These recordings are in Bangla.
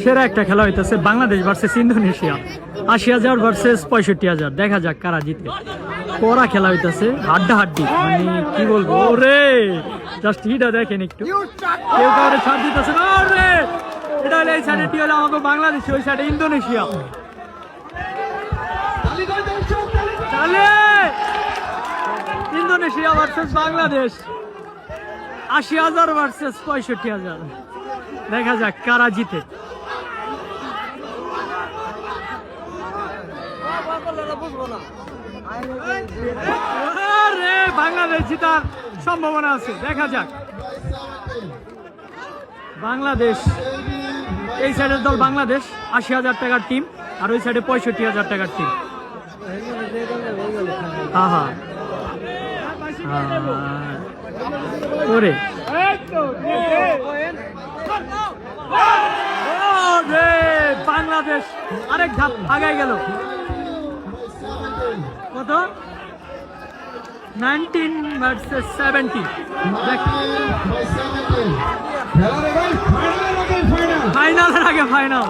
সেরা একটা খেলা হইতেছে বাংলাদেশ ভার্সেস ইন্দোনেশিয়া। ৮০,০০০ ভার্সেস ৬৫,০০০। দেখা যাক কারা জিতে। কড়া খেলা হইতেছে, হাড্ডাহাড্ডি, মানে কি বলবো। ওরে জাস্ট হিটা দেখেন একটু, কেউ কাউরে ছাড় দিতেছে না। ওরে এটা হলো এই সাইডে হলো আমাকে বাংলাদেশ, ওই সাইডে ইন্দোনেশিয়া। তাহলে ইন্দোনেশিয়া ভার্সেস বাংলাদেশ, ৮০,০০০ ভার্সেস ৬৫,০০০। দেখা যাক কারা জিতে। বাংলাদেশ জিতার সম্ভাবনা আছে, দেখা যাক। বাংলাদেশ, এই সাইডের দল বাংলাদেশ ৮০,০০০ টাকার টিম, আর ওই সাইডে ৬৫,০০০ টাকার টিম। ওরে বাংলাদেশ আরেক ধাপ আগায় গেল। কত? 19 ভার্সেস 70। ফাইনালের আগে ফাইনাল।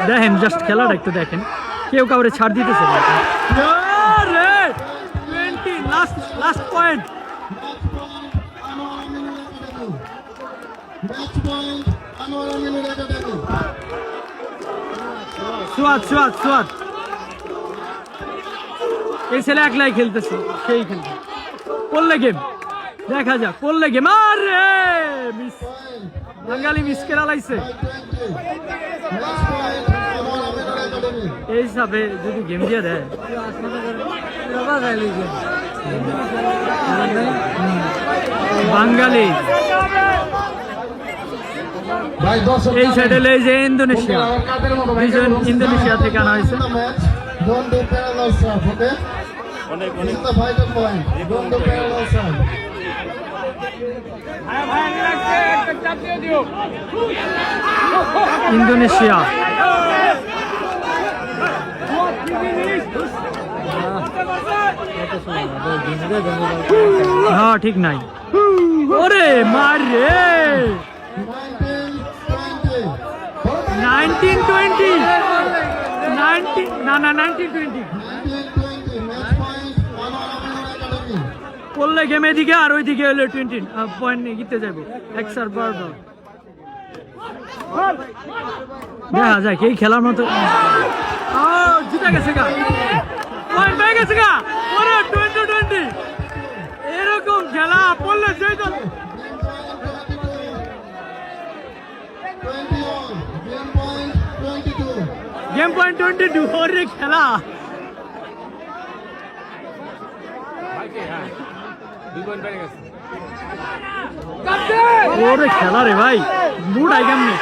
দেখেন জাস্ট খেলাটা একটু দেখেন, কেউ কাউরে ছাড় দিতেছে। 20 লাস্ট পয়েন্ট। সুয়াদ এই ছেলে একলাই খেলতেছে, সেই খেলতে পড়লে গেম। দেখা যাক পড়লে গেম। আরে মিস, বাঙালি মিস কেরা লাইছে। এই হিসাবে যদি গেম দিয়ে দেয়, বাঙালি এই সাইডে এই যে ইন্দোনেশিয়া, ইন্দোনেশিয়া থেকে আনা হয়েছে। ইন্দোনেশিয়া হ্যাঁ ঠিক নাই। ওরে মার রে, 1920 না 1920 পড়লে গেম এদিকে, আর ওইদিকে হলো 20 পয়েন্ট নিয়ে জিতে যাবো। এক্সার বার দেখা যায় এই খেলার মতো। জিতে গেছে গা, পয়েন্ট পেয়ে গেছে গা। ওরে 20 এরকম খেলা পড়লে সেই তো গেম পয়েন্ট 22। ওরে খেলা, ওরে খেলা রে ভাই, মুড আই কেমনি।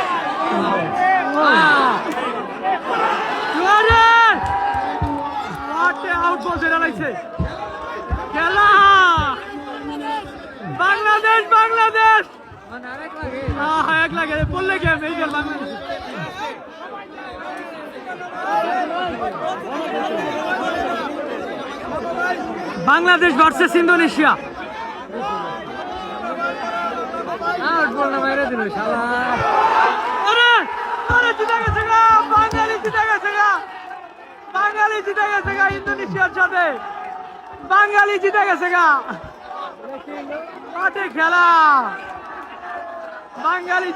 খেলা বাংলাদেশ এক লাগে পড়লে গেম। এই গেল বাংলাদেশ ভার্সেস ইন্দোনেশিয়া। বাঙালি জিতে গেছে গা ইন্দোনেশিয়ার সাথে। বাঙালি জিতে গেছে গা, মাঠে খেলা বাঙালি।